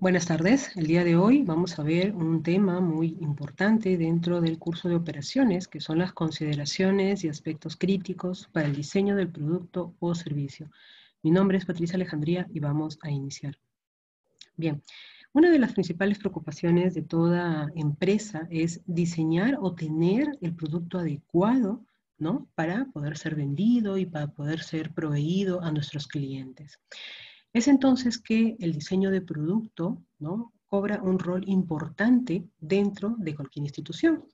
Buenas tardes. El día de hoy vamos a ver un tema muy importante dentro del curso de operaciones, que son las consideraciones y aspectos críticos para el diseño del producto o servicio. Mi nombre es Patricia Alejandría y vamos a iniciar. Bien, una de las principales preocupaciones de toda empresa es diseñar o tener el producto adecuado, ¿no? Para poder ser vendido y para poder ser proveído a nuestros clientes. Es entonces que el diseño de producto, ¿no?, cobra un rol importante dentro de cualquier institución.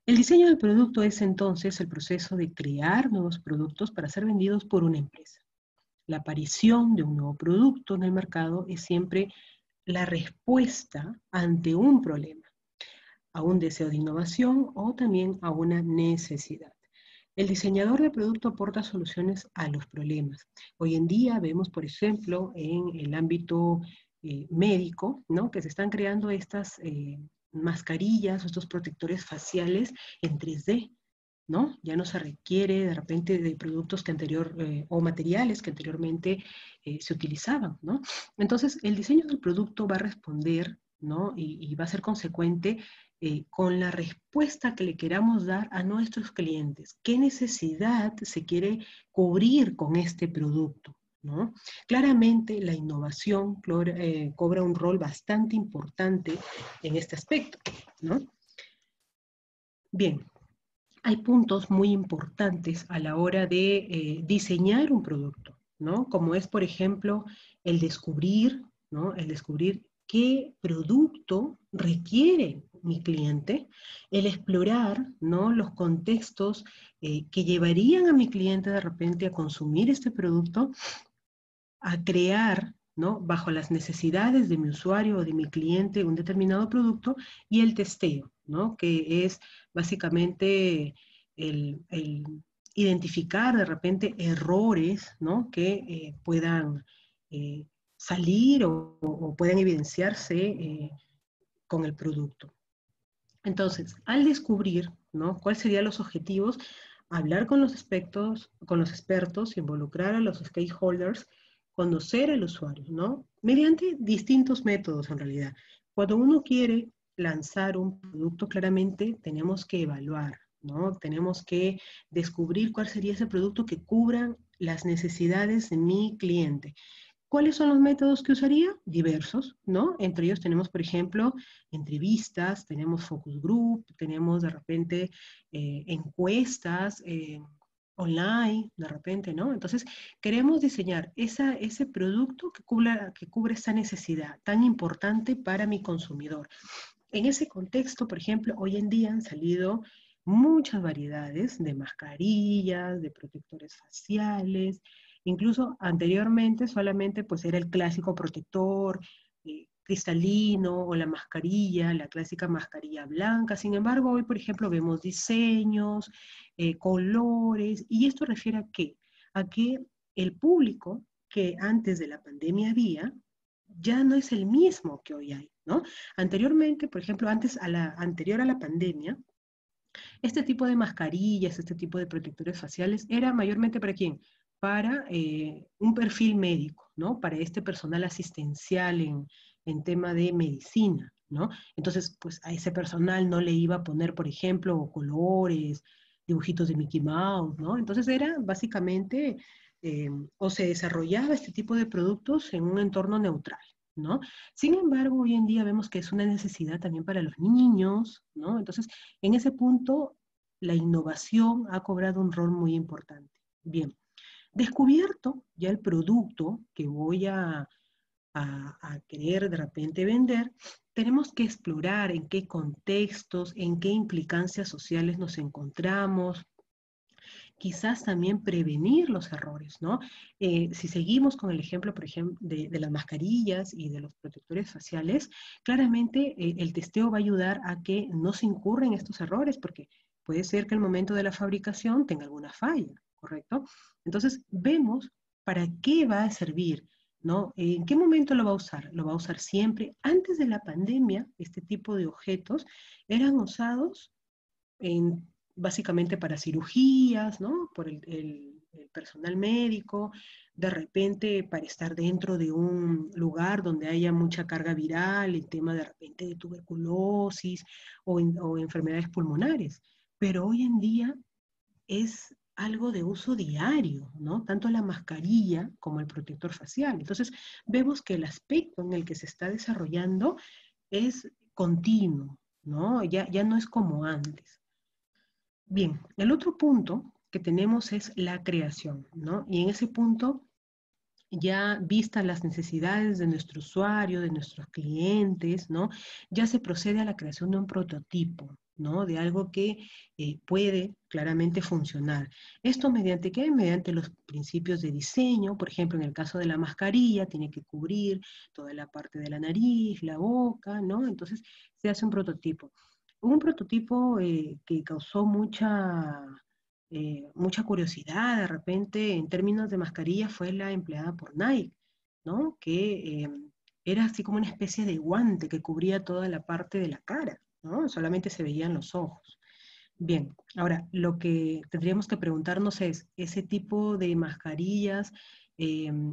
El diseño del producto es entonces el proceso de crear nuevos productos para ser vendidos por una empresa. La aparición de un nuevo producto en el mercado es siempre la respuesta ante un problema, a un deseo de innovación o también a una necesidad. El diseñador de producto aporta soluciones a los problemas. Hoy en día vemos, por ejemplo, en el ámbito médico, ¿no?, que se están creando estas mascarillas, estos protectores faciales en 3D, ¿no? Ya no se requiere de repente de productos que o materiales que anteriormente se utilizaban, ¿no? Entonces, el diseño del producto va a responder, ¿no?, y va a ser consecuente con la respuesta que le queramos dar a nuestros clientes. ¿Qué necesidad se quiere cubrir con este producto, ¿no? Claramente la innovación cobra un rol bastante importante en este aspecto, ¿no? Bien, hay puntos muy importantes a la hora de diseñar un producto, ¿no? Como es, por ejemplo, el descubrir, ¿no?, el descubrir qué producto requiere mi cliente, el explorar, ¿no?, los contextos que llevarían a mi cliente de repente a consumir este producto, a crear, ¿no?, bajo las necesidades de mi usuario o de mi cliente un determinado producto, y el testeo, ¿no?, que es básicamente el identificar de repente errores, ¿no?, que puedan eh, salir o puedan evidenciarse con el producto. Entonces, al descubrir, ¿no?, cuáles serían los objetivos, hablar con los expertos, involucrar a los stakeholders, conocer al usuario, ¿no?, mediante distintos métodos en realidad. Cuando uno quiere lanzar un producto, claramente tenemos que evaluar, ¿no? Tenemos que descubrir cuál sería ese producto que cubra las necesidades de mi cliente. ¿Cuáles son los métodos que usaría? Diversos, ¿no? Entre ellos tenemos, por ejemplo, entrevistas, tenemos focus group, tenemos de repente encuestas online, de repente, ¿no? Entonces, queremos diseñar ese producto que cubra esa necesidad tan importante para mi consumidor. En ese contexto, por ejemplo, hoy en día han salido muchas variedades de mascarillas, de protectores faciales. Incluso anteriormente solamente pues era el clásico protector cristalino o la mascarilla, la clásica mascarilla blanca. Sin embargo, hoy, por ejemplo, vemos diseños, colores, y esto refiere a qué? A que el público que antes de la pandemia había, ya no es el mismo que hoy hay, ¿no? Anteriormente, por ejemplo, anterior a la pandemia, este tipo de mascarillas, este tipo de protectores faciales, era mayormente ¿para quién? Para un perfil médico, ¿no? Para este personal asistencial en tema de medicina, ¿no? Entonces, pues a ese personal no le iba a poner, por ejemplo, colores, dibujitos de Mickey Mouse, ¿no? Entonces era básicamente, o se desarrollaba este tipo de productos en un entorno neutral, ¿no? Sin embargo, hoy en día vemos que es una necesidad también para los niños, ¿no? Entonces, en ese punto, la innovación ha cobrado un rol muy importante. Bien, descubierto ya el producto que voy a querer de repente vender, tenemos que explorar en qué contextos, en qué implicancias sociales nos encontramos, quizás también prevenir los errores, ¿no? Si seguimos con el ejemplo, por ejemplo, de las mascarillas y de los protectores faciales, claramente el testeo va a ayudar a que no se incurren estos errores, porque puede ser que el momento de la fabricación tenga alguna falla, ¿correcto? Entonces, vemos para qué va a servir, ¿no? ¿En qué momento lo va a usar? Lo va a usar siempre. Antes de la pandemia, este tipo de objetos eran usados básicamente para cirugías, ¿no? Por el personal médico, de repente para estar dentro de un lugar donde haya mucha carga viral, el tema de repente de tuberculosis o enfermedades pulmonares. Pero hoy en día es algo de uso diario, ¿no? Tanto la mascarilla como el protector facial. Entonces, vemos que el aspecto en el que se está desarrollando es continuo, ¿no? Ya no es como antes. Bien, el otro punto que tenemos es la creación, ¿no? Y en ese punto, ya vistas las necesidades de nuestro usuario, de nuestros clientes, ¿no? Ya se procede a la creación de un prototipo, ¿no? De algo que puede claramente funcionar. ¿Esto mediante qué? Mediante los principios de diseño. Por ejemplo, en el caso de la mascarilla, tiene que cubrir toda la parte de la nariz, la boca, ¿no? Entonces, se hace un prototipo. Un prototipo que causó mucha curiosidad de repente en términos de mascarilla fue la empleada por Nike, ¿no? Que era así como una especie de guante que cubría toda la parte de la cara, ¿no? Solamente se veían los ojos. Bien, ahora lo que tendríamos que preguntarnos es, ¿ese tipo de mascarillas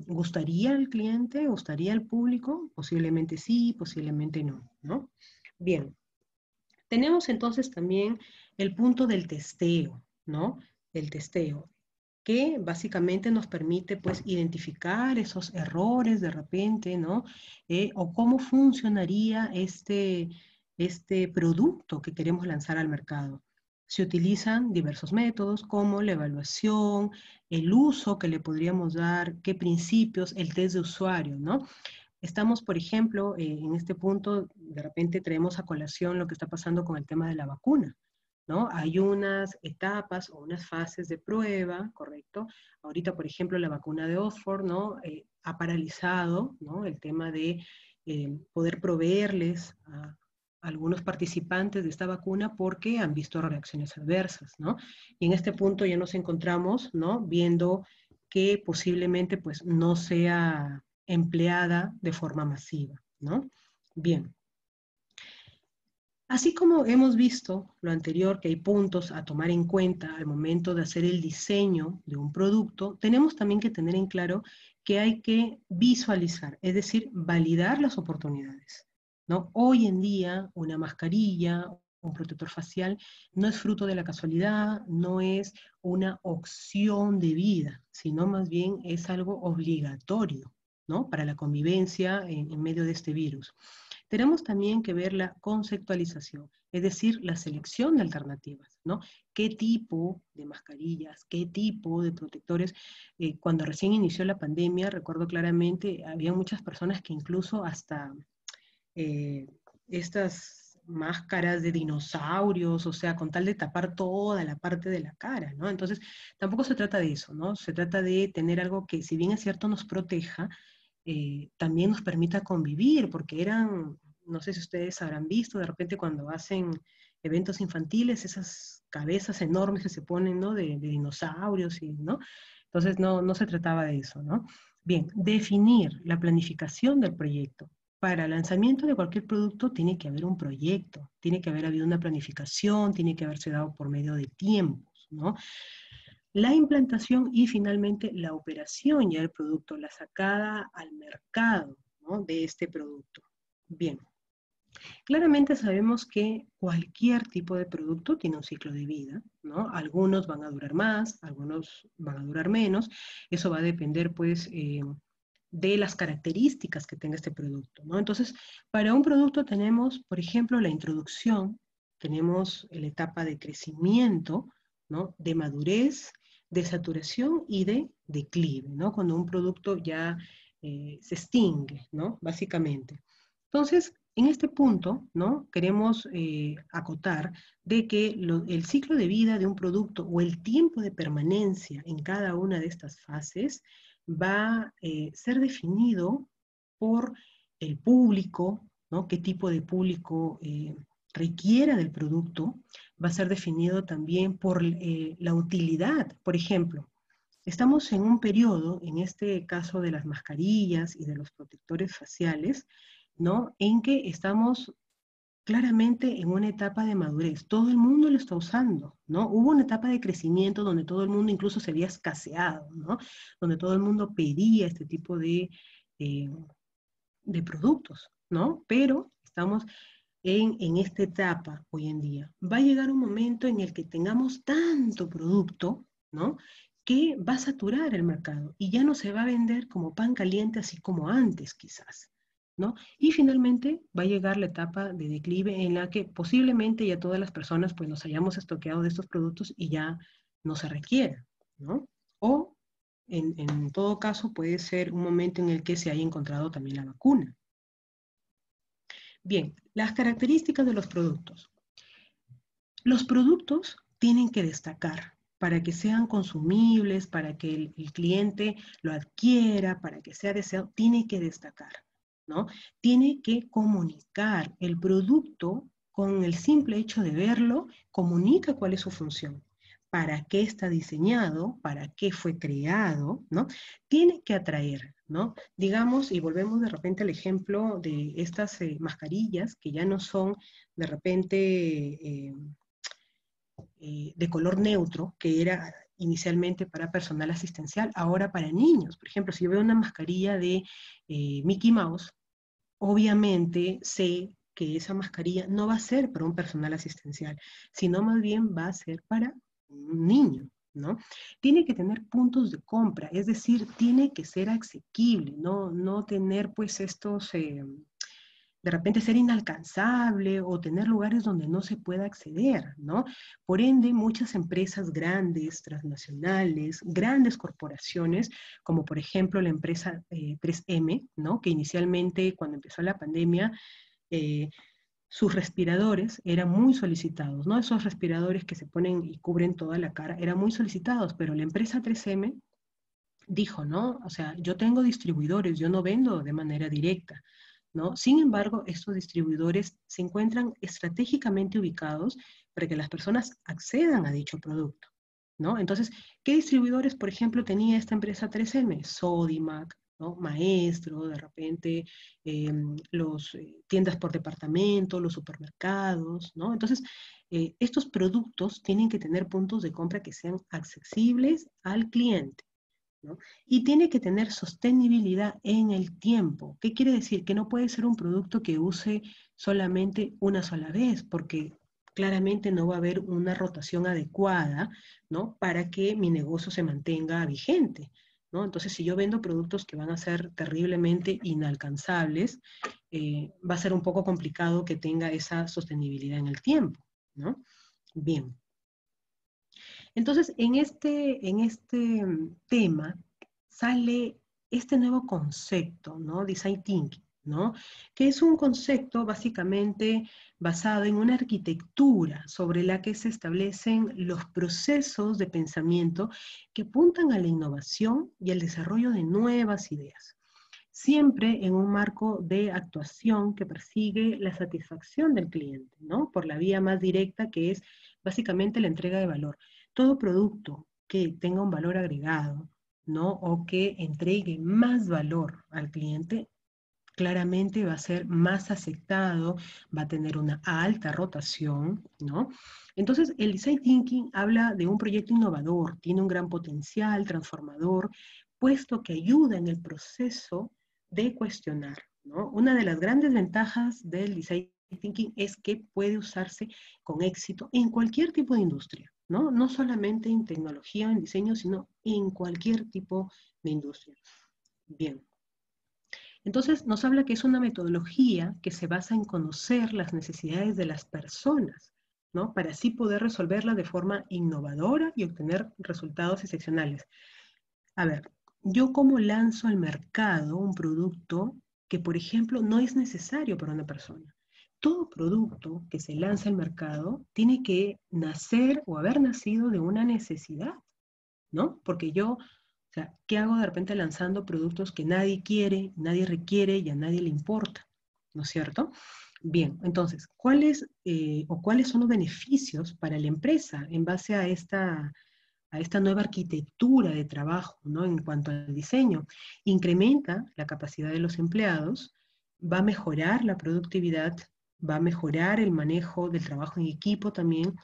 gustaría al cliente, gustaría al público? Posiblemente sí, posiblemente no, ¿no? Bien, tenemos entonces también el punto del testeo, ¿no? El testeo, que básicamente nos permite pues identificar esos errores de repente, ¿no? O cómo funcionaría este producto que queremos lanzar al mercado. Se utilizan diversos métodos como la evaluación, el uso que le podríamos dar, qué principios, el test de usuario, ¿no? Estamos, por ejemplo, en este punto, de repente traemos a colación lo que está pasando con el tema de la vacuna, ¿no? Hay unas etapas o unas fases de prueba, ¿correcto? Ahorita, por ejemplo, la vacuna de Oxford, ¿no? Ha paralizado, ¿no? El tema de poder proveerles a algunos participantes de esta vacuna porque han visto reacciones adversas, ¿no? Y en este punto ya nos encontramos, ¿no? Viendo que posiblemente, pues, no sea empleada de forma masiva, ¿no? Bien. Así como hemos visto lo anterior, que hay puntos a tomar en cuenta al momento de hacer el diseño de un producto, tenemos también que tener en claro que hay que visualizar, es decir, validar las oportunidades, ¿no? Hoy en día, una mascarilla, un protector facial, no es fruto de la casualidad, no es una opción de vida, sino más bien es algo obligatorio, ¿no? Para la convivencia en medio de este virus. Tenemos también que ver la conceptualización, es decir, la selección de alternativas, ¿no? ¿Qué tipo de mascarillas, qué tipo de protectores? Cuando recién inició la pandemia, recuerdo claramente, había muchas personas que incluso hasta eh, estas máscaras de dinosaurios, o sea, con tal de tapar toda la parte de la cara, ¿no? Entonces, tampoco se trata de eso, ¿no? Se trata de tener algo que, si bien es cierto, nos proteja, también nos permita convivir, porque eran, no sé si ustedes habrán visto, de repente cuando hacen eventos infantiles, esas cabezas enormes que se ponen, ¿no? De dinosaurios, y, ¿no? Entonces no se trataba de eso, ¿no? Bien, definir la planificación del proyecto. Para el lanzamiento de cualquier producto tiene que haber un proyecto, tiene que haber habido una planificación, tiene que haberse dado por medio de tiempos, ¿no? La implantación y finalmente la operación ya del producto, la sacada al mercado, ¿no? De este producto. Bien, claramente sabemos que cualquier tipo de producto tiene un ciclo de vida, ¿no? Algunos van a durar más, algunos van a durar menos. Eso va a depender, pues, de las características que tenga este producto, ¿no? Entonces, para un producto tenemos, por ejemplo, la introducción, tenemos la etapa de crecimiento, ¿no? De madurez, de saturación y de declive, ¿no? Cuando un producto ya se extingue, ¿no? Básicamente. Entonces, en este punto, ¿no? Queremos acotar de que el ciclo de vida de un producto o el tiempo de permanencia en cada una de estas fases va a ser definido por el público, ¿no? Qué tipo de público requiera del producto, va a ser definido también por la utilidad. Por ejemplo, estamos en un periodo, en este caso de las mascarillas y de los protectores faciales, ¿no? En que estamos claramente en una etapa de madurez. Todo el mundo lo está usando, ¿no? Hubo una etapa de crecimiento donde todo el mundo incluso se había escaseado, ¿no? Donde todo el mundo pedía este tipo eh, de productos, ¿no? Pero estamos en esta etapa hoy en día. Va a llegar un momento en el que tengamos tanto producto, ¿no? Que va a saturar el mercado y ya no se va a vender como pan caliente así como antes quizás, ¿no? Y finalmente va a llegar la etapa de declive en la que posiblemente ya todas las personas pues nos hayamos estoqueado de estos productos y ya no se requiera, ¿no? O en todo caso puede ser un momento en el que se haya encontrado también la vacuna. Bien, las características de los productos. Los productos tienen que destacar para que sean consumibles, para que el cliente lo adquiera, para que sea deseado, tiene que destacar, ¿no? Tiene que comunicar el producto con el simple hecho de verlo, comunica cuál es su función, para qué está diseñado, para qué fue creado, ¿no? Tiene que atraer, ¿no? Digamos, y volvemos de repente al ejemplo de estas mascarillas que ya no son de repente de color neutro, que era inicialmente para personal asistencial, ahora para niños. Por ejemplo, si yo veo una mascarilla de Mickey Mouse, obviamente sé que esa mascarilla no va a ser para un personal asistencial, sino más bien va a ser para un niño, ¿no? Tiene que tener puntos de compra, es decir, tiene que ser asequible, no tener pues estos de repente ser inalcanzable o tener lugares donde no se pueda acceder, ¿no? Por ende, muchas empresas grandes, transnacionales, grandes corporaciones, como por ejemplo la empresa 3M, ¿no? Que inicialmente cuando empezó la pandemia, eh, sus respiradores eran muy solicitados, ¿no? Esos respiradores que se ponen y cubren toda la cara eran muy solicitados, pero la empresa 3M dijo, ¿no? O sea, yo tengo distribuidores, yo no vendo de manera directa, ¿no? Sin embargo, estos distribuidores se encuentran estratégicamente ubicados para que las personas accedan a dicho producto, ¿no? Entonces, ¿qué distribuidores, por ejemplo, tenía esta empresa 3M? Sodimac, ¿no? Maestro, de repente, los tiendas por departamento, los supermercados, ¿no? Entonces, estos productos tienen que tener puntos de compra que sean accesibles al cliente, ¿no? Y tiene que tener sostenibilidad en el tiempo. ¿Qué quiere decir? Que no puede ser un producto que use solamente una sola vez, porque claramente no va a haber una rotación adecuada, ¿no? Para que mi negocio se mantenga vigente, ¿no? Entonces, si yo vendo productos que van a ser terriblemente inalcanzables, va a ser un poco complicado que tenga esa sostenibilidad en el tiempo, ¿no? Bien. Entonces, en este tema sale este nuevo concepto, ¿no? Design Thinking, ¿no? Que es un concepto básicamente basado en una arquitectura sobre la que se establecen los procesos de pensamiento que apuntan a la innovación y al desarrollo de nuevas ideas, siempre en un marco de actuación que persigue la satisfacción del cliente, ¿no? Por la vía más directa, que es básicamente la entrega de valor. Todo producto que tenga un valor agregado, ¿no? O que entregue más valor al cliente, claramente va a ser más aceptado, va a tener una alta rotación, ¿no? Entonces, el Design Thinking habla de un proyecto innovador, tiene un gran potencial transformador, puesto que ayuda en el proceso de cuestionar, ¿no? Una de las grandes ventajas del Design Thinking es que puede usarse con éxito en cualquier tipo de industria, ¿no? No solamente en tecnología o en diseño, sino en cualquier tipo de industria. Bien. Entonces nos habla que es una metodología que se basa en conocer las necesidades de las personas, ¿no? Para así poder resolverlas de forma innovadora y obtener resultados excepcionales. A ver, yo cómo lanzo al mercado un producto que, por ejemplo, no es necesario para una persona. Todo producto que se lanza al mercado tiene que nacer o haber nacido de una necesidad, ¿no? Porque yo, o sea, ¿qué hago de repente lanzando productos que nadie quiere, nadie requiere y a nadie le importa? ¿No es cierto? Bien, entonces, ¿cuáles son los beneficios para la empresa en base a esta nueva arquitectura de trabajo, ¿no? En cuanto al diseño? Incrementa la capacidad de los empleados, va a mejorar la productividad, va a mejorar el manejo del trabajo en equipo también,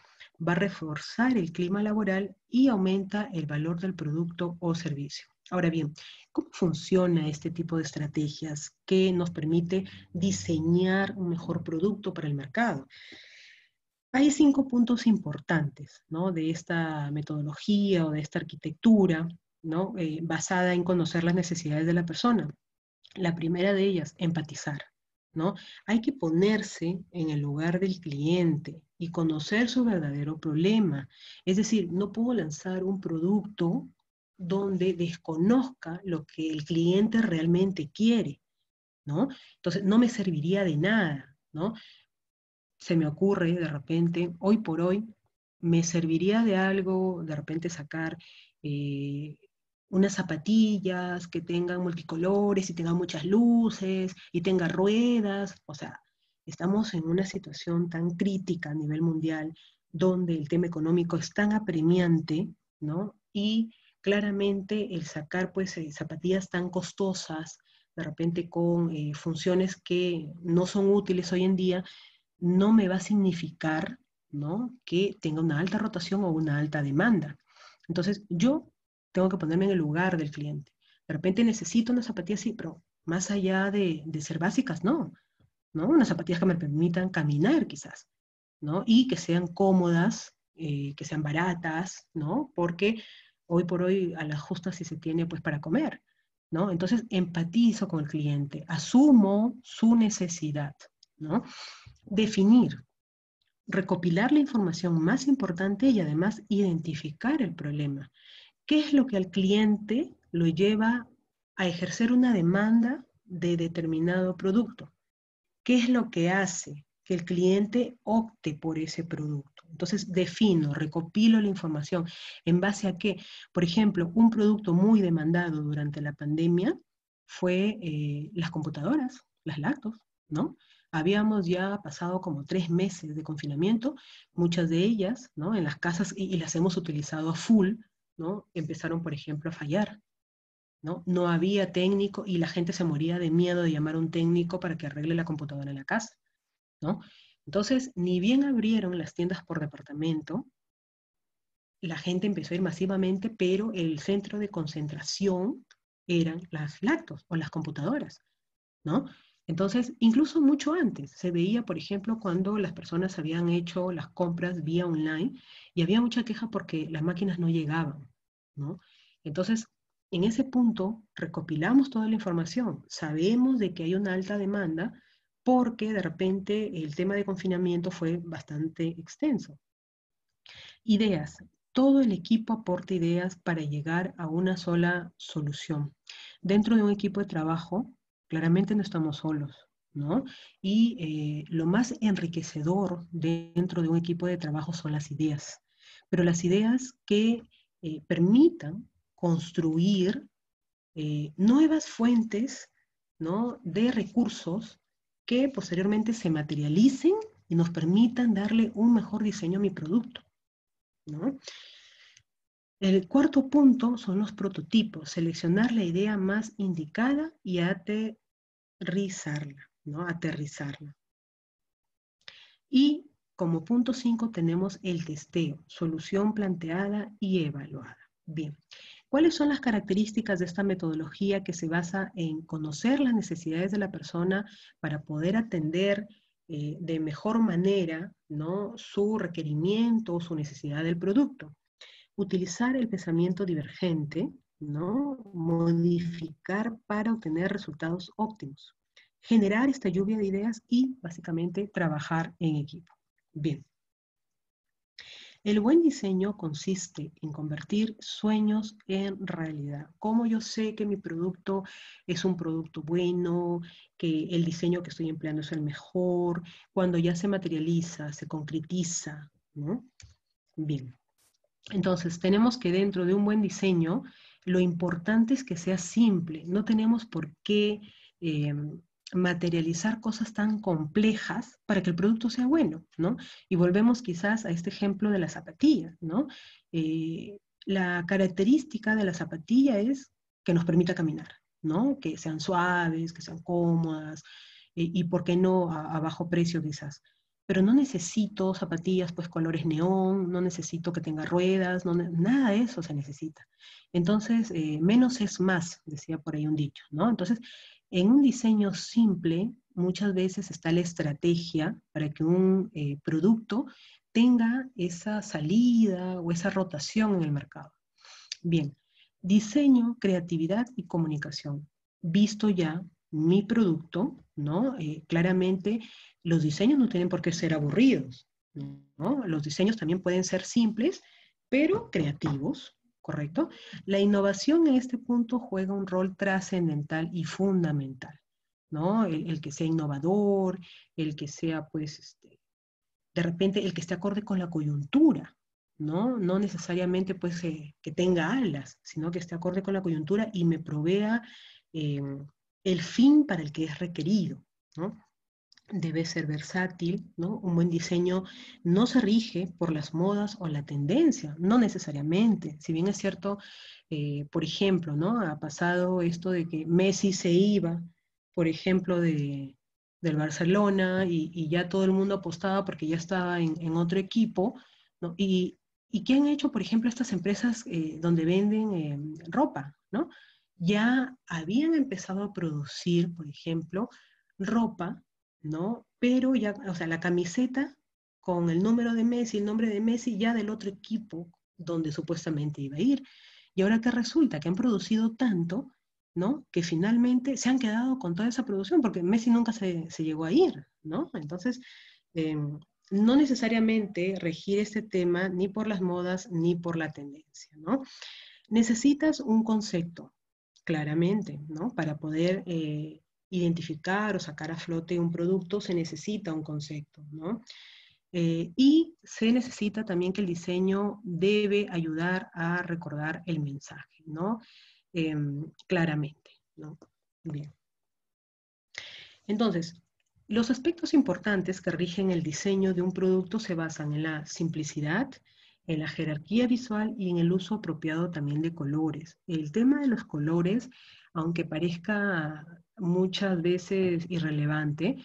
va a reforzar el clima laboral y aumenta el valor del producto o servicio. Ahora bien, ¿cómo funciona este tipo de estrategias que nos permite diseñar un mejor producto para el mercado? Hay 5 puntos importantes, ¿no?, de esta metodología o de esta arquitectura, ¿no?, basada en conocer las necesidades de la persona. La primera de ellas, empatizar, ¿no? Hay que ponerse en el lugar del cliente y conocer su verdadero problema. Es decir, no puedo lanzar un producto donde desconozca lo que el cliente realmente quiere, ¿no? Entonces, no me serviría de nada, ¿no? Se me ocurre de repente, hoy por hoy, me serviría de algo, de repente sacar eh, unas zapatillas que tengan multicolores y tengan muchas luces y tengan ruedas. O sea, estamos en una situación tan crítica a nivel mundial donde el tema económico es tan apremiante, ¿no? Y claramente el sacar pues zapatillas tan costosas, de repente con funciones que no son útiles hoy en día, no me va a significar, ¿no?, que tenga una alta rotación o una alta demanda. Entonces, yo tengo que ponerme en el lugar del cliente. De repente necesito unas zapatillas, sí, pero más allá de ser básicas, no, ¿no? Unas zapatillas que me permitan caminar, quizás, ¿no? Y que sean cómodas, que sean baratas, ¿no? Porque hoy por hoy a las justas sí se tiene, pues, para comer, ¿no? Entonces, empatizo con el cliente, asumo su necesidad, ¿no? Definir, recopilar la información más importante y además identificar el problema. ¿Qué es lo que al cliente lo lleva a ejercer una demanda de determinado producto? ¿Qué es lo que hace que el cliente opte por ese producto? Entonces defino, recopilo la información. ¿En base a qué? Por ejemplo, un producto muy demandado durante la pandemia fue las computadoras, las laptops, ¿no? Habíamos ya pasado como 3 meses de confinamiento, muchas de ellas, ¿no?, en las casas, y las hemos utilizado a full, ¿no? Empezaron, por ejemplo, a fallar, ¿no? No había técnico y la gente se moría de miedo de llamar a un técnico para que arregle la computadora en la casa, ¿no? Entonces, ni bien abrieron las tiendas por departamento, la gente empezó a ir masivamente, pero el centro de concentración eran las laptops o las computadoras, ¿no? Entonces, incluso mucho antes, se veía, por ejemplo, cuando las personas habían hecho las compras vía online y había mucha queja porque las máquinas no llegaban, ¿no? Entonces, en ese punto, recopilamos toda la información, sabemos de que hay una alta demanda porque de repente el tema de confinamiento fue bastante extenso. Ideas. Todo el equipo aporta ideas para llegar a una sola solución. Dentro de un equipo de trabajo, claramente no estamos solos, ¿no? Y lo más enriquecedor dentro de un equipo de trabajo son las ideas, pero las ideas que permitan construir nuevas fuentes, ¿no?, de recursos que posteriormente se materialicen y nos permitan darle un mejor diseño a mi producto, ¿no? El cuarto punto son los prototipos, seleccionar la idea más indicada y aterrizarla, ¿no? Aterrizarla. Y como punto 5 tenemos el testeo, solución planteada y evaluada. Bien, ¿cuáles son las características de esta metodología que se basa en conocer las necesidades de la persona para poder atender de mejor manera, ¿no?, su requerimiento o su necesidad del producto? Utilizar el pensamiento divergente, ¿no? Modificar para obtener resultados óptimos. Generar esta lluvia de ideas y básicamente trabajar en equipo. Bien. El buen diseño consiste en convertir sueños en realidad. ¿Cómo yo sé que mi producto es un producto bueno, que el diseño que estoy empleando es el mejor? Cuando ya se materializa, se concretiza, ¿no? Bien. Entonces, tenemos que dentro de un buen diseño, lo importante es que sea simple. No tenemos por qué eh, materializar cosas tan complejas para que el producto sea bueno, ¿no? Y volvemos quizás a este ejemplo de la zapatilla, ¿no? Eh, la característica de la zapatilla es que nos permita caminar, ¿no? Que sean suaves, que sean cómodas, y por qué no a bajo precio quizás. Pero no necesito zapatillas, pues colores neón, no necesito que tenga ruedas, nada de eso se necesita. Entonces, menos es más, decía por ahí un dicho, ¿no? Entonces, en un diseño simple, muchas veces está la estrategia para que un producto tenga esa salida o esa rotación en el mercado. Bien, diseño, creatividad y comunicación. Visto ya mi producto, ¿no? Claramente los diseños no tienen por qué ser aburridos, ¿no? Los diseños también pueden ser simples, pero creativos, ¿correcto? La innovación en este punto juega un rol trascendental y fundamental, ¿no? El que sea innovador, el que sea, pues, de repente el que esté acorde con la coyuntura, ¿no? No necesariamente pues que tenga alas, sino que esté acorde con la coyuntura y me provea eh, el fin para el que es requerido, ¿no? Debe ser versátil, ¿no? Un buen diseño no se rige por las modas o la tendencia, no necesariamente. Si bien es cierto, por ejemplo, ¿no? Ha pasado esto de que Messi se iba, por ejemplo, del Barcelona y ya todo el mundo apostaba porque ya estaba en otro equipo, ¿no? ¿Y qué han hecho, por ejemplo, estas empresas donde venden ropa, ¿no? Ya habían empezado a producir, por ejemplo, ropa, ¿no? Pero ya, o sea, la camiseta con el número de Messi, el nombre de Messi, ya del otro equipo donde supuestamente iba a ir. Y ahora que resulta que han producido tanto, ¿no? Que finalmente se han quedado con toda esa producción, porque Messi nunca se llegó a ir, ¿no? Entonces, eh, no necesariamente regir este tema ni por las modas ni por la tendencia, ¿no? Necesitas un concepto, claramente, ¿no? Para poder identificar o sacar a flote un producto se necesita un concepto, ¿no? Y se necesita también que el diseño debe ayudar a recordar el mensaje, ¿no? Claramente, ¿no? Bien. Entonces, los aspectos importantes que rigen el diseño de un producto se basan en la simplicidad, en la jerarquía visual y en el uso apropiado también de colores. El tema de los colores, aunque parezca muchas veces irrelevante,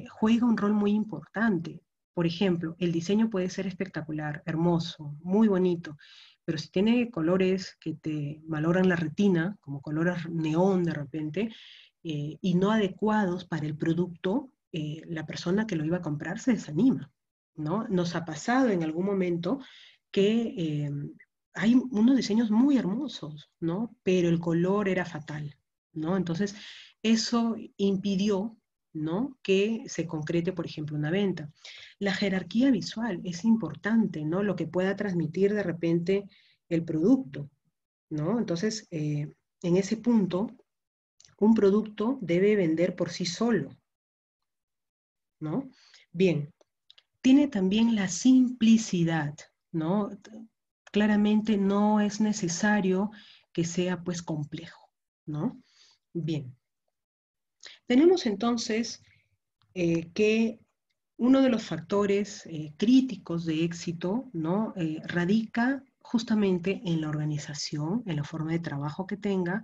juega un rol muy importante. Por ejemplo, el diseño puede ser espectacular, hermoso, muy bonito, pero si tiene colores que te valoran la retina, como colores neón de repente, y no adecuados para el producto, la persona que lo iba a comprar se desanima, ¿no? Nos ha pasado en algún momento que hay unos diseños muy hermosos, ¿no? Pero el color era fatal, ¿no? Entonces, eso impidió, ¿no? Que se concrete, por ejemplo, una venta. La jerarquía visual es importante, ¿no? Lo que pueda transmitir de repente el producto, ¿no? Entonces, en ese punto, un producto debe vender por sí solo, ¿no? Bien, tiene también la simplicidad, ¿no? Claramente no es necesario que sea pues complejo, ¿no? Bien, tenemos entonces que uno de los factores críticos de éxito, ¿no? Radica justamente en la organización, en la forma de trabajo que tenga,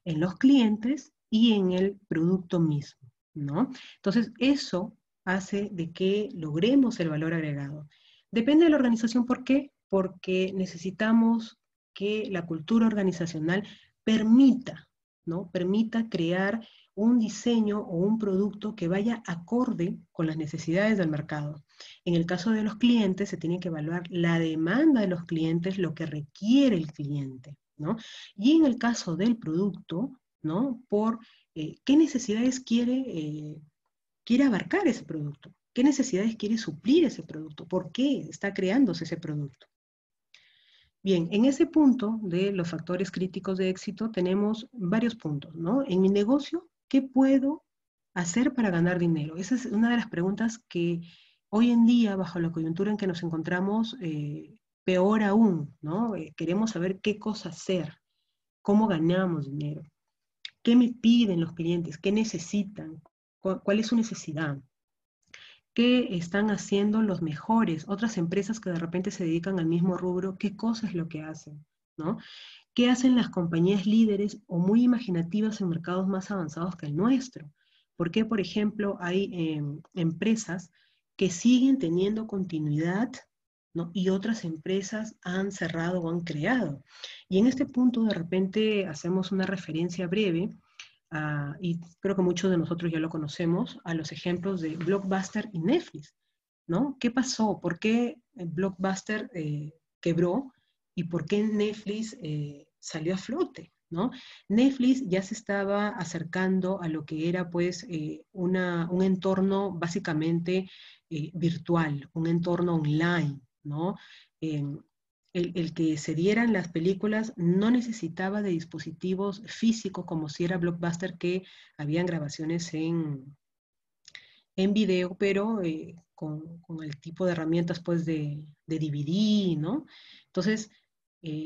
en los clientes y en el producto mismo, ¿no? Entonces, eso hace de que logremos el valor agregado. Depende de la organización, ¿por qué? Porque necesitamos que la cultura organizacional permita, ¿no? Permita crear un diseño o un producto que vaya acorde con las necesidades del mercado. En el caso de los clientes, se tiene que evaluar la demanda de los clientes, lo que requiere el cliente, ¿no? Y en el caso del producto, ¿no? Por qué necesidades quiere abarcar ese producto, qué necesidades quiere suplir ese producto, por qué está creándose ese producto. Bien, en ese punto de los factores críticos de éxito tenemos varios puntos, ¿no? En mi negocio, ¿qué puedo hacer para ganar dinero? Esa es una de las preguntas que hoy en día, bajo la coyuntura en que nos encontramos, peor aún, ¿no? Queremos saber qué cosa hacer, cómo ganamos dinero, qué me piden los clientes, qué necesitan, cuál es su necesidad. ¿Qué están haciendo los mejores? Otras empresas que de repente se dedican al mismo rubro, ¿qué cosa es lo que hacen? ¿No? ¿Qué hacen las compañías líderes o muy imaginativas en mercados más avanzados que el nuestro? ¿Por qué, por ejemplo, hay empresas que siguen teniendo continuidad, ¿no? Y otras empresas han cerrado o han creado? Y en este punto, de repente, hacemos una referencia breve, y creo que muchos de nosotros ya lo conocemos, a los ejemplos de Blockbuster y Netflix, ¿no? ¿Qué pasó? ¿Por qué Blockbuster quebró y por qué Netflix salió a flote? ¿No? Netflix ya se estaba acercando a lo que era pues un entorno básicamente virtual, un entorno online, ¿no? Eh, el que se dieran las películas no necesitaba de dispositivos físicos como si era Blockbuster, que habían grabaciones en video, pero con el tipo de herramientas pues de DVD, ¿no? Entonces,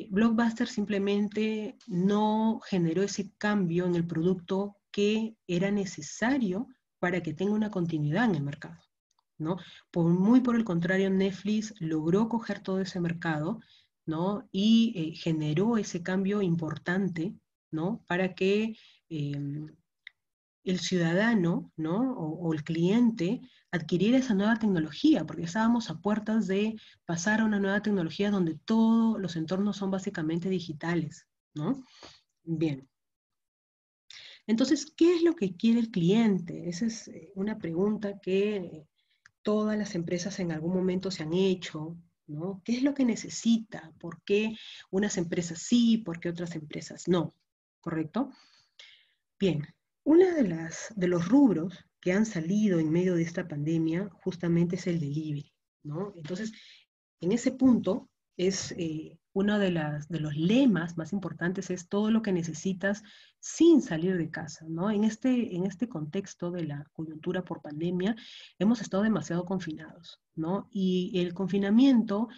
Blockbuster simplemente no generó ese cambio en el producto que era necesario para que tenga una continuidad en el mercado, ¿no? Muy por el contrario, Netflix logró coger todo ese mercado, ¿no? Y generó ese cambio importante, ¿no? Para que el ciudadano, ¿no? O el cliente adquirir esa nueva tecnología, porque estábamos a puertas de pasar a una nueva tecnología donde todos los entornos son básicamente digitales, ¿no? Bien. Entonces, ¿qué es lo que quiere el cliente? Esa es una pregunta que todas las empresas en algún momento se han hecho, ¿no? ¿Qué es lo que necesita? ¿Por qué unas empresas sí? ¿Por qué otras empresas no? ¿Correcto? Bien, una de los rubros que han salido en medio de esta pandemia justamente es el delivery, ¿no? Entonces, en ese punto es uno de los lemas más importantes es todo lo que necesitas sin salir de casa, ¿no? En este contexto de la coyuntura por pandemia, hemos estado demasiado confinados, ¿no? Y el confinamiento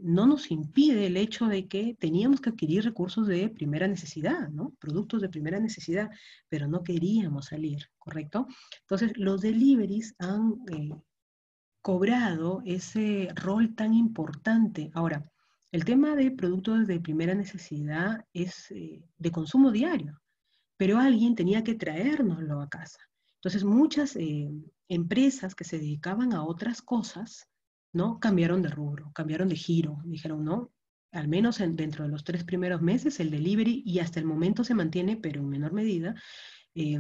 no nos impide el hecho de que teníamos que adquirir recursos de primera necesidad, ¿no? Productos de primera necesidad, pero no queríamos salir, ¿correcto? Entonces, los deliveries han cobrado ese rol tan importante. Ahora, el tema de productos de primera necesidad es de consumo diario, pero alguien tenía que traérnoslo a casa. Entonces, muchas empresas que se dedicaban a otras cosas, ¿no? Cambiaron de rubro, cambiaron de giro. Dijeron, no, al menos dentro de los 3 primeros meses, el delivery, y hasta el momento se mantiene, pero en menor medida, eh,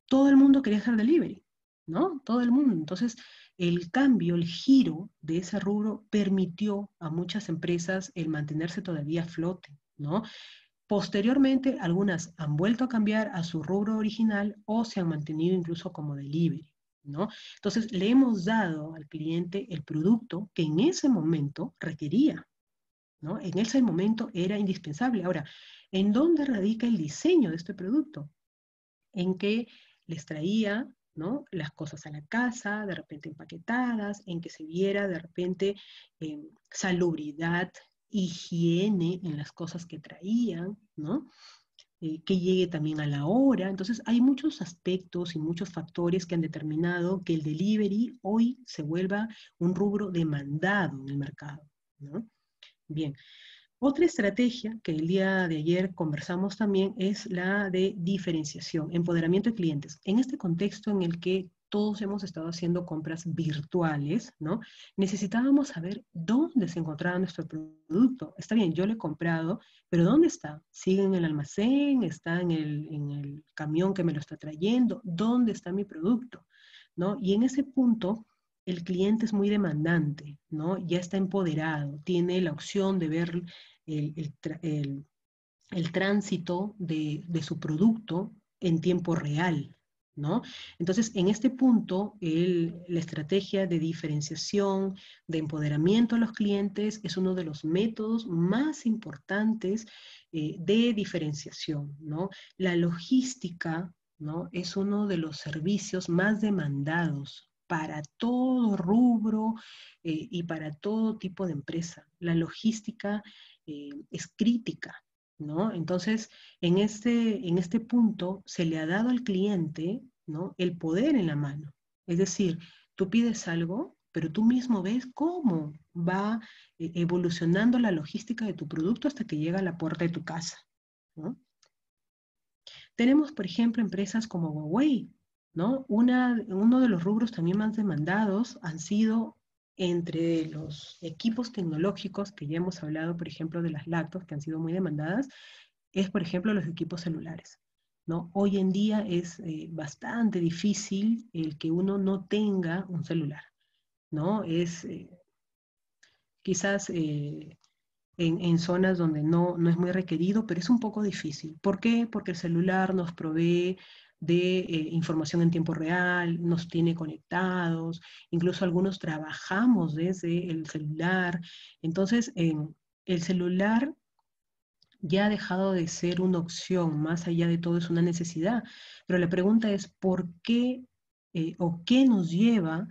todo el mundo quería hacer delivery, ¿no? Todo el mundo. Entonces, el cambio, el giro de ese rubro permitió a muchas empresas el mantenerse todavía a flote, ¿no? Posteriormente, algunas han vuelto a cambiar a su rubro original o se han mantenido incluso como delivery, ¿no? Entonces, le hemos dado al cliente el producto que en ese momento requería, ¿no? En ese momento era indispensable. Ahora, ¿en dónde radica el diseño de este producto? En que les traía, ¿no? Las cosas a la casa, de repente empaquetadas, en que se viera de repente salubridad, higiene en las cosas que traían, ¿no? Que llegue también a la hora. Entonces, hay muchos aspectos y muchos factores que han determinado que el delivery hoy se vuelva un rubro demandado en el mercado, ¿no? Bien, otra estrategia que el día de ayer conversamos también es la de diferenciación, empoderamiento de clientes. En este contexto en el que todos hemos estado haciendo compras virtuales, ¿no? Necesitábamos saber dónde se encontraba nuestro producto. Está bien, yo lo he comprado, pero ¿dónde está? ¿Sigue en el almacén? ¿Está en el camión que me lo está trayendo? ¿Dónde está mi producto? ¿No? Y en ese punto el cliente es muy demandante, ¿no? Ya está empoderado, tiene la opción de ver el, el, el tránsito de su producto en tiempo real, ¿no? Entonces, en este punto, la estrategia de diferenciación, de empoderamiento a los clientes es uno de los métodos más importantes de diferenciación, ¿no? La logística, ¿no? Es uno de los servicios más demandados para todo rubro y para todo tipo de empresa. La logística es crítica, ¿no? Entonces, en este punto se le ha dado al cliente, ¿no? El poder en la mano. Es decir, tú pides algo, pero tú mismo ves cómo va evolucionando la logística de tu producto hasta que llega a la puerta de tu casa, ¿no? Tenemos, por ejemplo, empresas como Huawei. ¿no? Uno de los rubros también más demandados han sido entre los equipos tecnológicos, que ya hemos hablado, por ejemplo, de las laptops, que han sido muy demandadas, es, por ejemplo, los equipos celulares, ¿no? Hoy en día es bastante difícil el que uno no tenga un celular, ¿no? Es quizás en zonas donde no es muy requerido, pero es un poco difícil. ¿Por qué? Porque el celular nos provee de información en tiempo real, nos tiene conectados, incluso algunos trabajamos desde el celular. Entonces, el celular ya ha dejado de ser una opción, más allá de todo es una necesidad. Pero la pregunta es, ¿por qué o qué nos lleva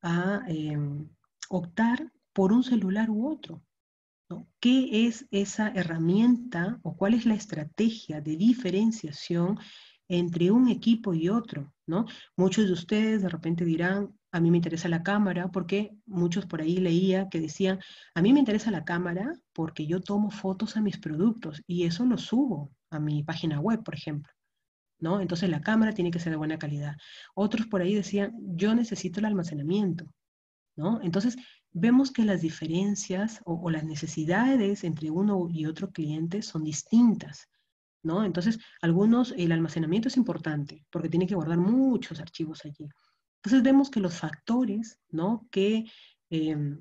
a optar por un celular u otro? ¿No? ¿Qué es esa herramienta o cuál es la estrategia de diferenciación entre un equipo y otro? ¿No? Muchos de ustedes de repente dirán, a mí me interesa la cámara, porque muchos por ahí leía que decían, a mí me interesa la cámara porque yo tomo fotos a mis productos y eso lo subo a mi página web, por ejemplo. ¿No? Entonces la cámara tiene que ser de buena calidad. Otros por ahí decían, yo necesito el almacenamiento. ¿No? Entonces, vemos que las diferencias o las necesidades entre uno y otro cliente son distintas, ¿no? Entonces, algunos, el almacenamiento es importante porque tiene que guardar muchos archivos allí. Entonces, vemos que los factores, ¿no? que eh,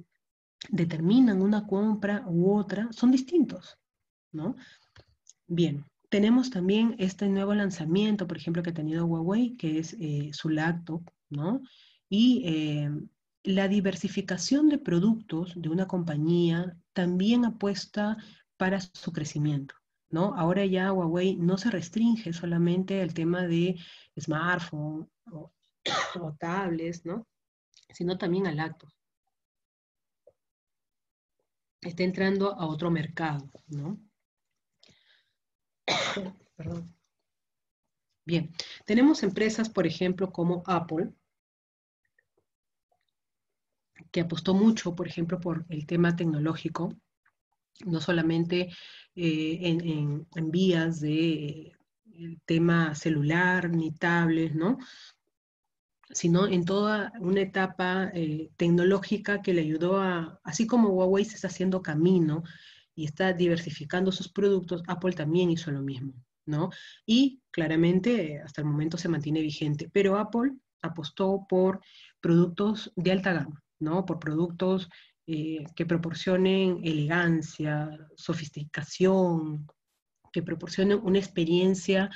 determinan una compra u otra son distintos, ¿no? Bien, tenemos también este nuevo lanzamiento, por ejemplo, que ha tenido Huawei, que es su laptop, ¿no? Y la diversificación de productos de una compañía también apuesta para su crecimiento, ¿no? Ahora ya Huawei no se restringe solamente al tema de smartphone o tablets, ¿no? Sino también al laptop. Está entrando a otro mercado, ¿no? Perdón. Bien, tenemos empresas, por ejemplo, como Apple, que apostó mucho, por ejemplo, por el tema tecnológico, no solamente en vías de el tema celular ni tablet, ¿no? Sino en toda una etapa tecnológica que le ayudó a, así como Huawei se está haciendo camino y está diversificando sus productos, Apple también hizo lo mismo, ¿no? Y claramente hasta el momento se mantiene vigente, pero Apple apostó por productos de alta gama, ¿no? Por productos que proporcionen elegancia, sofisticación, que proporcione una experiencia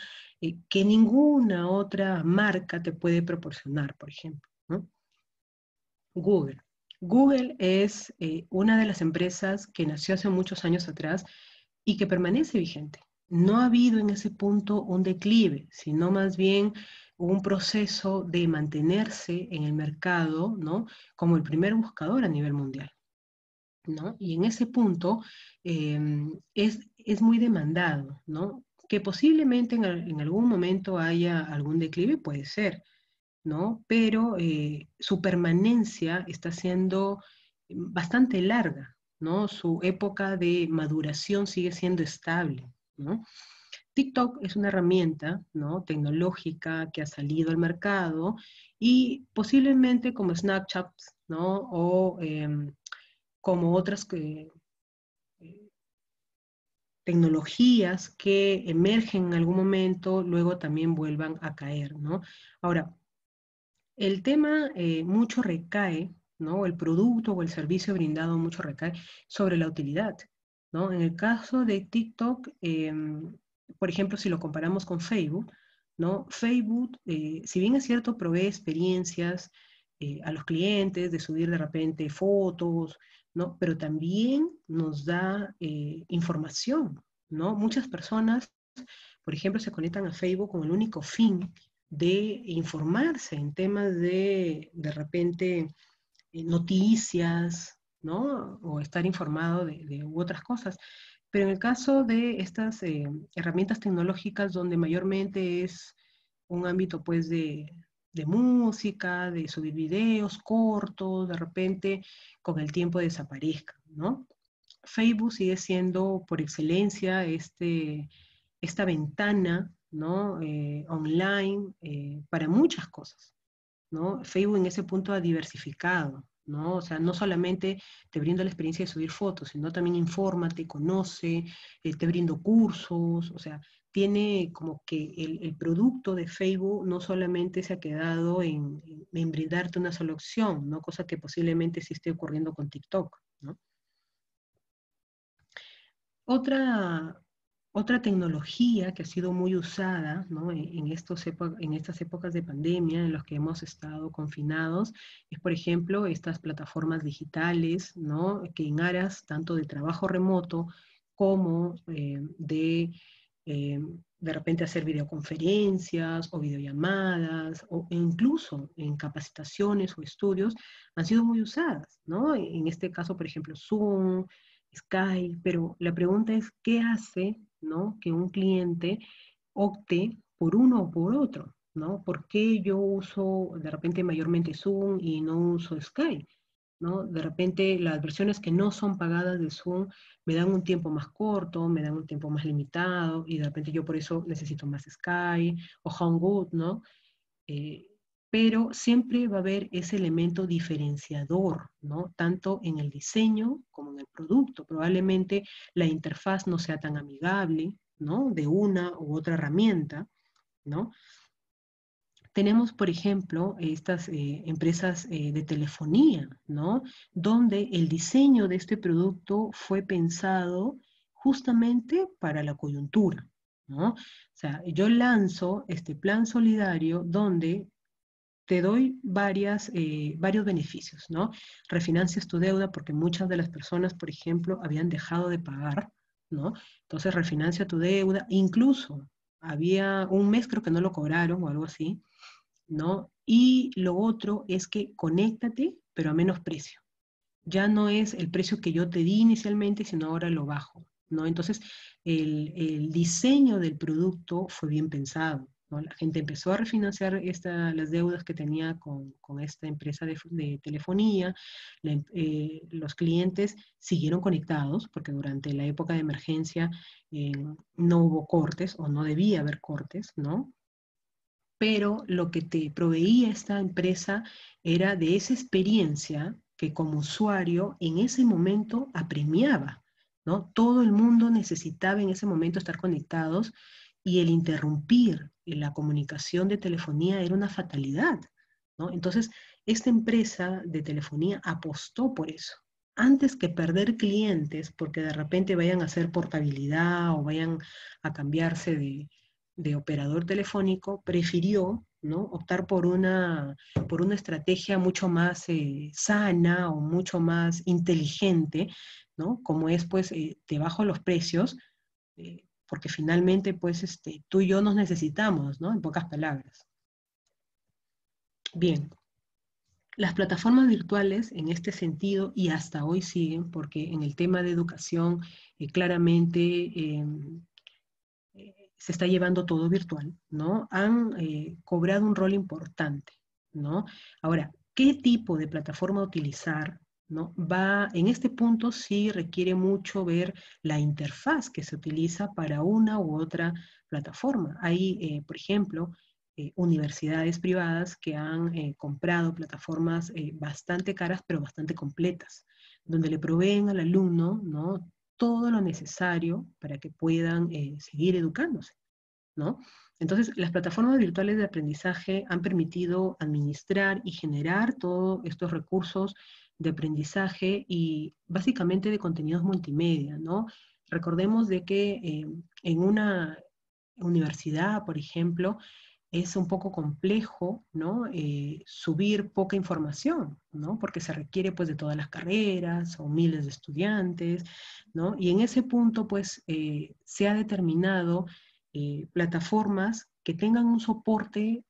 que ninguna otra marca te puede proporcionar, por ejemplo, ¿no? Google. Google es una de las empresas que nació hace muchos años atrás y que permanece vigente. No ha habido en ese punto un declive, sino más bien un proceso de mantenerse en el mercado, ¿no? Como el primer buscador a nivel mundial, ¿no? Y en ese punto eh, es muy demandado, ¿no? Que posiblemente en algún momento haya algún declive, puede ser, ¿no? Pero su permanencia está siendo bastante larga, ¿no? Su época de maduración sigue siendo estable, ¿no? TikTok es una herramienta, ¿no? Tecnológica que ha salido al mercado y posiblemente como Snapchat, ¿no? O como otras eh, tecnologías que emergen en algún momento, luego también vuelvan a caer, ¿no? Ahora, el tema mucho recae, ¿no? El producto o el servicio brindado mucho recae sobre la utilidad, ¿no? En el caso de TikTok, por ejemplo, si lo comparamos con Facebook, ¿no? Facebook, si bien es cierto, provee experiencias a los clientes de subir de repente fotos, ¿no? Pero también nos da información, ¿no? Muchas personas, por ejemplo, se conectan a Facebook con el único fin de informarse en temas de repente, noticias, ¿no? O estar informado de otras cosas. Pero en el caso de estas herramientas tecnológicas donde mayormente es un ámbito pues de música, de subir videos cortos, de repente con el tiempo desaparezca, ¿no? Facebook sigue siendo por excelencia esta ventana, ¿no? Online, para muchas cosas, ¿no? Facebook en ese punto ha diversificado, ¿no? O sea, no solamente te brindo la experiencia de subir fotos, sino también infórmate, conoce, te brindo cursos, o sea, tiene como que el producto de Facebook no solamente se ha quedado en brindarte una sola opción, ¿no? Cosa que posiblemente sí esté ocurriendo con TikTok, ¿no? Otra, otra tecnología que ha sido muy usada, ¿no? En estas épocas de pandemia en las que hemos estado confinados es, por ejemplo, estas plataformas digitales, ¿no? Que en aras tanto de trabajo remoto como de repente hacer videoconferencias o videollamadas o incluso en capacitaciones o estudios han sido muy usadas, ¿no? En este caso, por ejemplo, Zoom, Skype, pero la pregunta es, ¿qué hace, ¿no? Que un cliente opte por uno o por otro, ¿no? ¿Por qué yo uso de repente mayormente Zoom y no uso Skype? ¿No? De repente las versiones que no son pagadas de Zoom me dan un tiempo más corto, me dan un tiempo más limitado y de repente yo por eso necesito más Skype o Hangouts, ¿no? Eh, pero siempre va a haber ese elemento diferenciador, ¿no? Tanto en el diseño como en el producto. Probablemente la interfaz no sea tan amigable, ¿no? De una u otra herramienta, ¿no? Tenemos, por ejemplo, estas empresas de telefonía, ¿no? Donde el diseño de este producto fue pensado justamente para la coyuntura, ¿no? O sea, yo lanzo este plan solidario donde te doy varios beneficios, ¿no? Refinancias tu deuda porque muchas de las personas, por ejemplo, habían dejado de pagar, ¿no? Entonces refinancia tu deuda, incluso había un mes creo que no lo cobraron o algo así, ¿no? Y lo otro es que conéctate, pero a menos precio. Ya no es el precio que yo te di inicialmente, sino ahora lo bajo, ¿no? Entonces, el diseño del producto fue bien pensado, ¿no? La gente empezó a refinanciar las deudas que tenía con esta empresa de telefonía, los clientes siguieron conectados, porque durante la época de emergencia eh, no hubo cortes o no debía haber cortes, ¿no? Pero lo que te proveía esta empresa era de esa experiencia que como usuario en ese momento apremiaba, ¿no? Todo el mundo necesitaba en ese momento estar conectados y el interrumpir la comunicación de telefonía era una fatalidad, ¿no? Entonces, esta empresa de telefonía apostó por eso. Antes que perder clientes porque de repente vayan a hacer portabilidad o vayan a cambiarse de operador telefónico, prefirió, ¿no? Optar por una estrategia mucho más sana o mucho más inteligente, ¿no? Como es, pues, te bajo los precios, porque finalmente, pues, tú y yo nos necesitamos, ¿no? En pocas palabras. Bien, las plataformas virtuales en este sentido y hasta hoy siguen, porque en el tema de educación claramente se está llevando todo virtual, ¿no? Han cobrado un rol importante, ¿no? Ahora, ¿qué tipo de plataforma utilizar? ¿No? En este punto sí requiere mucho ver la interfaz que se utiliza para una u otra plataforma. Hay, por ejemplo, universidades privadas que han comprado plataformas bastante caras, pero bastante completas, donde le proveen al alumno, ¿no? Todo lo necesario para que puedan seguir educándose, ¿no? Entonces, las plataformas virtuales de aprendizaje han permitido administrar y generar todos estos recursos de aprendizaje y básicamente de contenidos multimedia, ¿no? Recordemos de que en una universidad, por ejemplo, es un poco complejo, ¿no? Subir poca información, ¿no? Porque se requiere, pues, de todas las carreras o miles de estudiantes, ¿no? Y en ese punto, pues, se ha determinado plataformas que tengan un soporte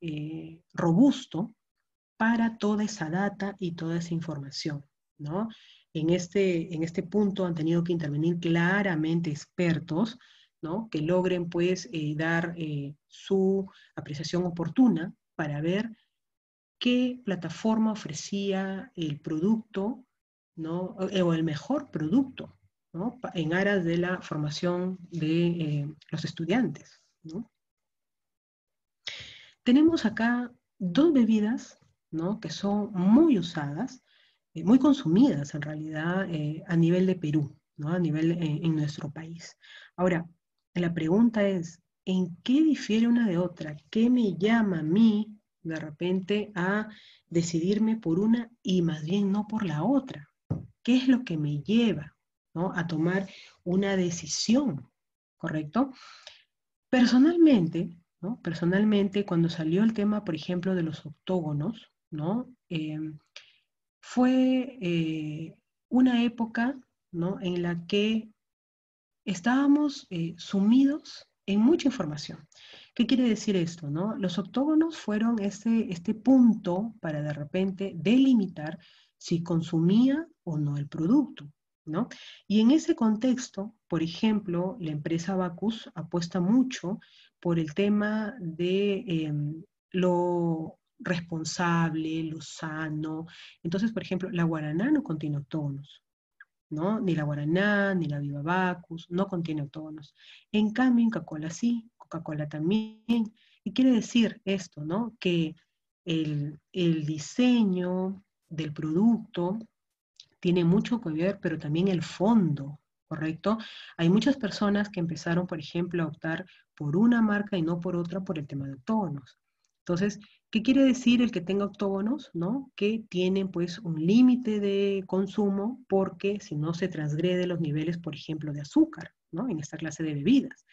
robusto para toda esa data y toda esa información, ¿no? En este punto han tenido que intervenir claramente expertos, ¿no? Que logren, pues, dar su apreciación oportuna para ver qué plataforma ofrecía el producto, ¿no? O el mejor producto, ¿no? En aras de la formación de los estudiantes, ¿no? tenemos acá dos bebidas, ¿no?, que son muy usadas, muy consumidas en realidad a nivel de Perú, ¿no?, a nivel en nuestro país. Ahora, la pregunta es, ¿en qué difiere una de otra? ¿Qué me llama a mí de repente a decidirme por una y más bien no por la otra? ¿Qué es lo que me lleva, ¿no?, a tomar una decisión? ¿Correcto? Personalmente, ¿no? Personalmente, cuando salió el tema, por ejemplo, de los octógonos, ¿no? Fue una época, ¿no?, en la que estábamos sumidos en mucha información. ¿Qué quiere decir esto, no? Los octógonos fueron este punto para de repente delimitar si consumía o no el producto, ¿no? Y en ese contexto, por ejemplo, la empresa Bacus apuesta mucho por el tema de lo responsable, lo sano. Entonces, por ejemplo, la guaraná no contiene octógonos, ¿no? Ni la guaraná, ni la viva Bacus, no contiene octógonos. En cambio, en Coca-Cola sí, Coca-Cola también. Y quiere decir esto, ¿no? Que el diseño del producto tiene mucho que ver, pero también el fondo, ¿correcto? Hay muchas personas que empezaron, por ejemplo, a optar por una marca y no por otra por el tema de octógonos. Entonces, ¿qué quiere decir el que tenga octógonos? ¿No? Que tienen pues un límite de consumo porque si no se transgrede los niveles, por ejemplo, de azúcar, ¿no? En esta clase de bebidas.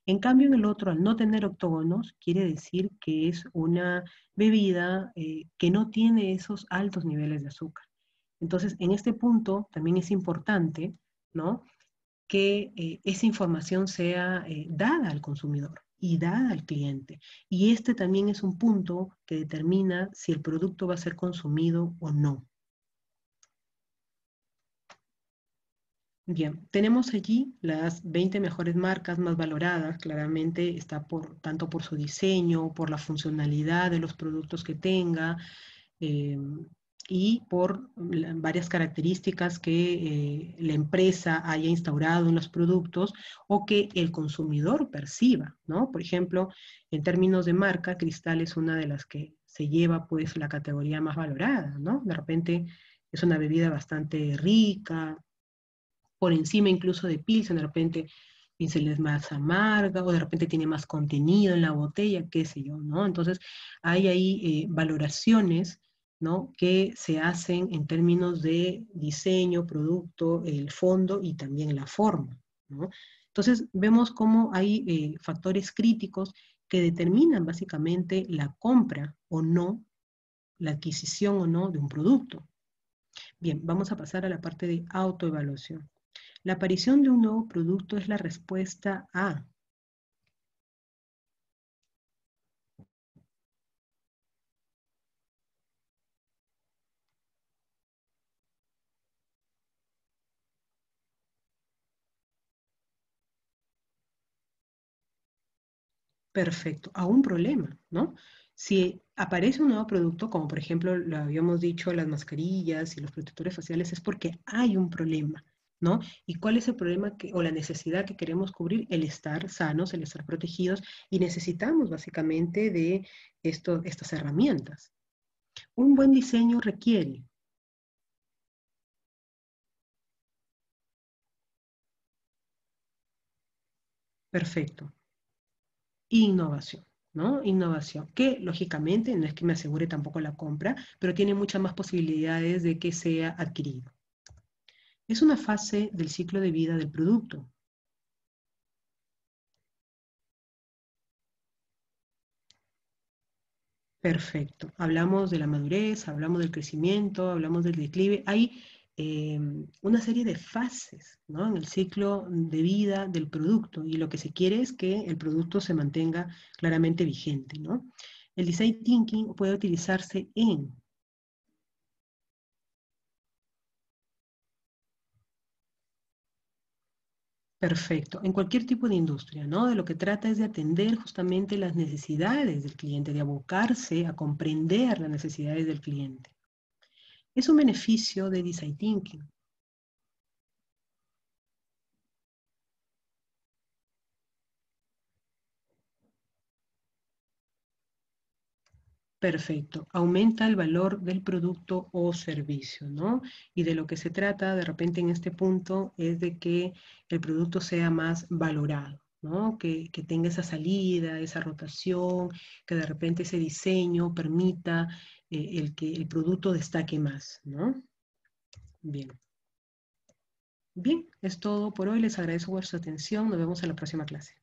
En cambio, en el otro, al no tener octógonos, quiere decir que es una bebida que no tiene esos altos niveles de azúcar. Entonces, en este punto también es importante, ¿no?, que esa información sea dada al consumidor y dada al cliente. Y este también es un punto que determina si el producto va a ser consumido o no. Bien, tenemos allí las 20 mejores marcas más valoradas. Claramente está tanto por su diseño, por la funcionalidad de los productos que tenga, eh, y por varias características que la empresa haya instaurado en los productos o que el consumidor perciba, ¿no? Por ejemplo, en términos de marca, Cristal es una de las que se lleva pues la categoría más valorada, ¿no? De repente es una bebida bastante rica, por encima incluso de Pilsen, de repente Pilsen es más amarga o de repente tiene más contenido en la botella, qué sé yo, ¿no? Entonces hay ahí valoraciones, ¿no?, que se hacen en términos de diseño, producto, el fondo y también la forma, ¿no? Entonces vemos cómo hay factores críticos que determinan básicamente la compra o no, la adquisición o no de un producto. Bien, vamos a pasar a la parte de autoevaluación. La aparición de un nuevo producto es la respuesta a. Perfecto, a un problema, ¿no? Si aparece un nuevo producto, como por ejemplo lo habíamos dicho, las mascarillas y los protectores faciales, es porque hay un problema, ¿no? ¿Y cuál es el problema o la necesidad que queremos cubrir? El estar sanos, el estar protegidos, y necesitamos básicamente de estas herramientas. Un buen diseño requiere. Perfecto. Innovación, ¿no? Innovación, que lógicamente no es que me asegure tampoco la compra, pero tiene muchas más posibilidades de que sea adquirido. Es una fase del ciclo de vida del producto. Perfecto. Hablamos de la madurez, hablamos del crecimiento, hablamos del declive. Hay una serie de fases, ¿no?, en el ciclo de vida del producto y lo que se quiere es que el producto se mantenga claramente vigente, ¿no? El design thinking puede utilizarse en. Perfecto. En cualquier tipo de industria, ¿no? De lo que trata es de atender justamente las necesidades del cliente, de abocarse a comprender las necesidades del cliente. Es un beneficio de design thinking. Perfecto. Aumenta el valor del producto o servicio, ¿no? Y de lo que se trata de repente en este punto es de que el producto sea más valorado, ¿no? Que tenga esa salida, esa rotación, que de repente ese diseño permita el que el producto destaque más, ¿no? Bien. Bien, es todo por hoy. Les agradezco por su atención. Nos vemos en la próxima clase.